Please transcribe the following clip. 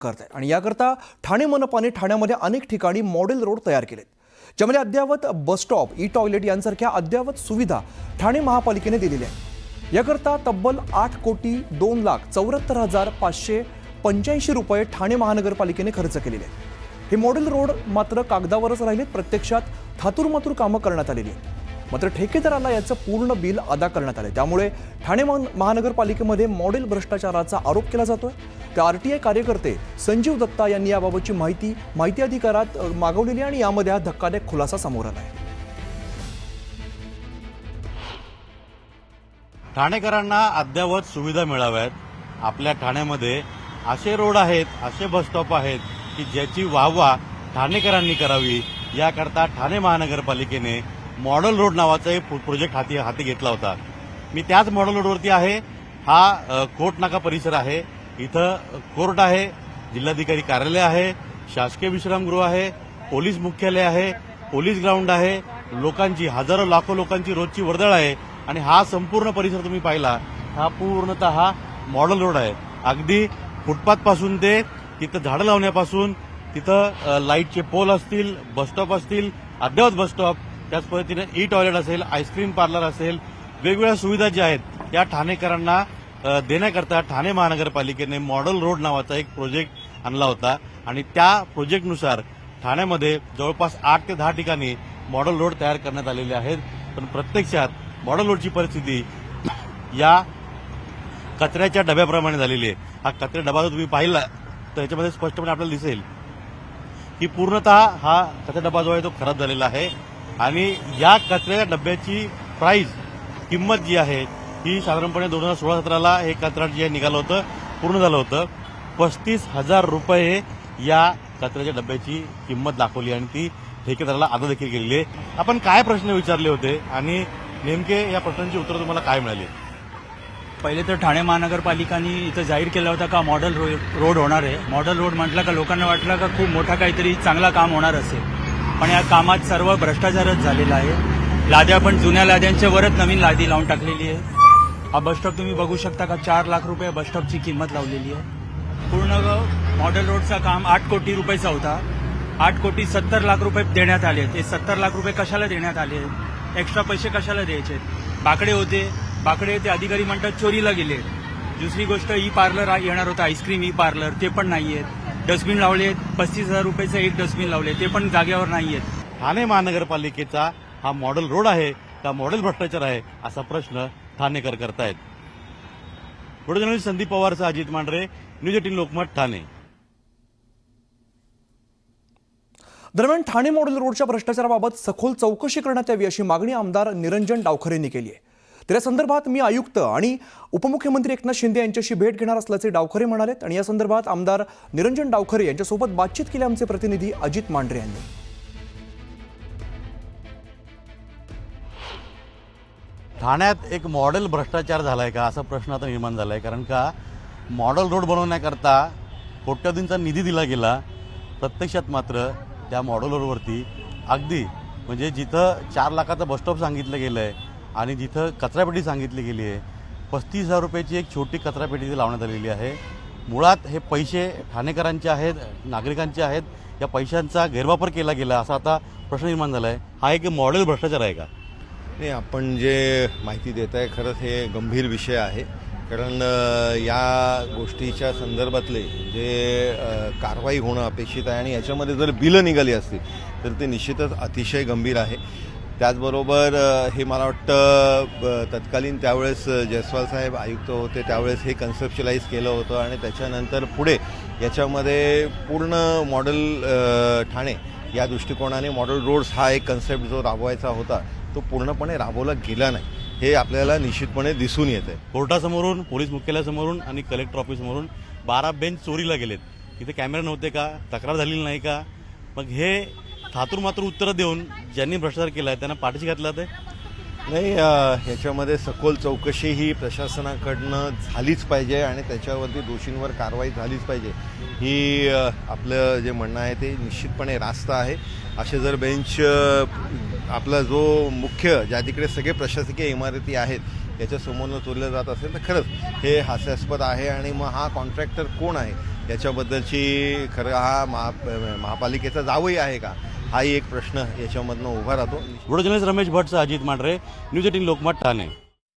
करत आहे आणि याकरता ठाणे मनपाने ठाण्यामध्ये अनेक ठिकाणी मॉडेल रोड तयार केलेत, ज्यामध्ये अद्ययावत बस स्टॉप, ई टॉयलेट यांसारख्या अद्ययावत सुविधा ठाणे महापालिकेने दिलेल्या आहेत। याकरता तब्बल 8,74,585 रुपये ठाणे महानगरपालिकेने खर्च केलेले आहेत। हे मॉडेल रोड मात्र कागदावरच राहिलेत, प्रत्यक्षात थातूरमातूर कामं करण्यात आलेली आहेत। मात्र ठेकेदाराला याचं पूर्ण बिल अदा करण्यात आले, त्यामुळे ठाणे महानगरपालिकेमध्ये मॉडेल भ्रष्टाचाराचा आरोप केला जातोय। तर आरटीआय कार्यकर्ते संजीव दत्ता यांनी याबाबतची माहिती अधिकारात मागवलेली आणि यामध्ये हा धक्कादायक खुलासा समोर आला आहे। ठाणेकरांना अद्ययावत सुविधा मिळाव्यात, आपल्या ठाण्यामध्ये असे रोड आहेत, असे बस स्टॉप आहेत की ज्याची वाहवा ठाणेकरांनी करावी, याकरता ठाणे महानगरपालिकेने मॉडेल रोड नावाचा एक प्रोजेक्ट हाती घेतला होता। मी त्याच मॉडेल रोडवरती आहे। हा कोर्ट नाका परिसर आहे, इथं कोर्ट आहे, जिल्हाधिकारी कार्यालय आहे, शासकीय विश्रामगृह आहे, पोलीस मुख्यालय आहे, पोलीस ग्राउंड आहे, लोकांची हजारो लाखो लोकांची रोजची वर्दळ आहे आणि हा संपूर्ण परिसर तुम्ही पाहिला, हा पूर्णतः मॉडेल रोड आहे। अगदी फुटपाथ पासून ते तिथं झाडं लावण्यापासून तिथं लाईटचे पोल असतील, बसस्टॉप असतील, अद्ययावत बसस्टॉप, त्याच पद्धतीने ई टॉयलेट असेल, आईस्क्रीम पार्लर असेल, वेगवेगळ्या सुविधा ज्या आहेत या ठाणेकरांना देण्याकरता ठाणे महानगरपालिकेने मॉडेल रोड नावाचा एक प्रोजेक्ट आणला होता आणि त्या प्रोजेक्टनुसार ठाण्यामध्ये जवळपास 8 ते 10 ठिकाणी मॉडेल रोड तयार करण्यात आलेले आहेत। पण प्रत्यक्षात मॉडेल रोडची परिस्थिती या कचऱ्याच्या डब्याप्रमाणे झालेली आहे। हा कचरा डबा जर तुम्ही पाहिला तर याच्यामध्ये स्पष्टपणे आपल्याला दिसेल की पूर्णतः हा कचरा डबा जो आहे तो खराब झालेला आहे आणि या कचऱ्याच्या डब्याची किंमत जी आहे ही साधारणपणे 2016-17ला हे कचरा जे निघालं होतं, पूर्ण झालं होतं, 35,000 रुपये या कचऱ्याच्या डब्याची किंमत दाखवली आणि ती ठेकेदाराला अदा देखील केलेली आहे। आपण काय प्रश्न विचारले होते आणि नेमके या प्रश्नांची उत्तरं तुम्हाला काय मिळाली? पहिले तर ठाणे महानगरपालिकांनी इथं जाहीर केला होता का मॉडेल रोड होणार आहे। मॉडेल रोड म्हटलं का लोकांना वाटलं का खूप मोठा काहीतरी चांगला काम होणार असेल, पण या कामात सर्व भ्रष्टाचारच झालेला आहे। लाद्या पण जुन्या लाद्यांच्या वरच नवीन लादी लावून टाकलेली आहे। हा बसस्टॉप तुम्ही बघू शकता का 4 लाख रुपये बसस्टॉपची किंमत लावलेली आहे। पूर्ण मॉडेल रोडचा काम 8 कोटी रुपयाचा होता। 8,70,00,000 रुपये देण्यात आले। ते 70 लाख रुपये कशाला देण्यात आले? एक्स्ट्रा पैसे कशाला द्यायचे? बाकडे होते, बाकडे ते अधिकारी म्हणतात चोरीला गेले। दुसरी गोष्ट, ई पार्लर येणार होतं, आईस्क्रीम ई पार्लर, ते पण नाहीयेत। डस्टबिन लावले, 35,000 रुपयाचं एक डस्टबिन लावले, ते पण जागेवर नाहीयेत। ठाणे महानगरपालिकेचा हा मॉडेल रोड आहे का मॉडेल भ्रष्टाचार आहे, असा प्रश्न ठाणेकर करतायत। व्हिडिओ जर्नलिस्ट संदीप पवारसह अजित मांढरे, न्यूज 18 लोकमत, ठाणे। दरम्यान ठाणे मॉडेल रोडच्या भ्रष्टाचाराबाबत सखोल चौकशी करण्यात यावी अशी मागणी आमदार निरंजन डावखरे यांनी केली आहे। तर या संदर्भात मी आयुक्त आणि उपमुख्यमंत्री एकनाथ शिंदे यांच्याशी भेट घेणार असल्याचे डावखरे म्हणालेत आणि या संदर्भात आमदार निरंजन डावखरे यांच्यासोबत बातचीत केली आमचे प्रतिनिधी अजित मांढरे यांनी। ठाण्यात एक मॉडेल भ्रष्टाचार झालाय का असा प्रश्न आता निर्माण झालाय, कारण का मॉडेल रोड बनवण्याकरता कोट्यवधींचा निधी दिला गेला, प्रत्यक्षात मात्र त्या मॉडेल रोडवरती अगदी म्हणजे जिथं 4 लाखाचा बसस्टॉप सांगितलं गेलं आहे आणि जिथं कचरापेटी सांगितली गेली आहे, 35,000 रुपयाची एक छोटी कचरापेटी तिथे लावण्यात आलेली आहे। मुळात हे पैसे ठाणेकरांचे आहेत, नागरिकांचे आहेत, या पैशांचा गैरवापर केला गेला असा आता प्रश्न निर्माण झाला आहे। हा एक मॉडेल भ्रष्टाचार आहे का? नाही, आपण जे माहिती देत आहे खरंच हे गंभीर विषय आहे, कारण या गोष्टीच्या संदर्भातले जे कारवाई होणं अपेक्षित आहे आणि याच्यामध्ये जर बिलं निघाली असतील तर ते निश्चितच अतिशय गंभीर आहे। त्याचबरोबर हे मला वाटतं तत्कालीन त्यावेळेस जयस्वाल साहेब आयुक्त होते त्यावेळेस हे कन्सेप्च्युलाइज केलं होतं आणि त्याच्यानंतर पुढे याच्यामध्ये पूर्ण मॉडेल ठाणे या दृष्टिकोनाने मॉडेल रोड्स हा एक कन्सेप्ट जो राबवायचा होता तो पूर्णपणे राबवला गेला नाही, हे आपल्याला निश्चितपणे दिसून येत आहे। कोर्टासमोरून, पोलीस मुख्यालयासमोरून आणि कलेक्टर ऑफिसमधून 12 बेंच चोरीला गेलेत। तिथे कॅमेरा नव्हते का? तक्रार झालेली नाही का? मग हे थातूरमातूर उत्तरं देऊन ज्यांनी भ्रष्टाचार केला आहे त्यांना पाठीशी घातलं जाते? नाही, ह्याच्यामध्ये सखोल चौकशी ही प्रशासनाकडनं झालीच पाहिजे आणि त्याच्यावरती दोषींवर कारवाई झालीच पाहिजे, ही आपलं जे म्हणणं आहे ते निश्चितपणे रास्त आहे। असे जर बेंच आपला जो मुख्य ज्या तिकडे सगळे प्रशासकीय इमारती आहेत याच्यासमोरनं चोरलं जात असेल तर खरंच हे हास्यास्पद आहे आणि मग हा कॉन्ट्रॅक्टर कोण आहे याच्याबद्दलची खरं हा महापालिकेचा जावई आहे का, हाही एक प्रश्न याच्यामधनं उभा राहतो. Video journalist Ramesh Bhatt, Ajit Mandhare, news 18 Lokmat, Thane.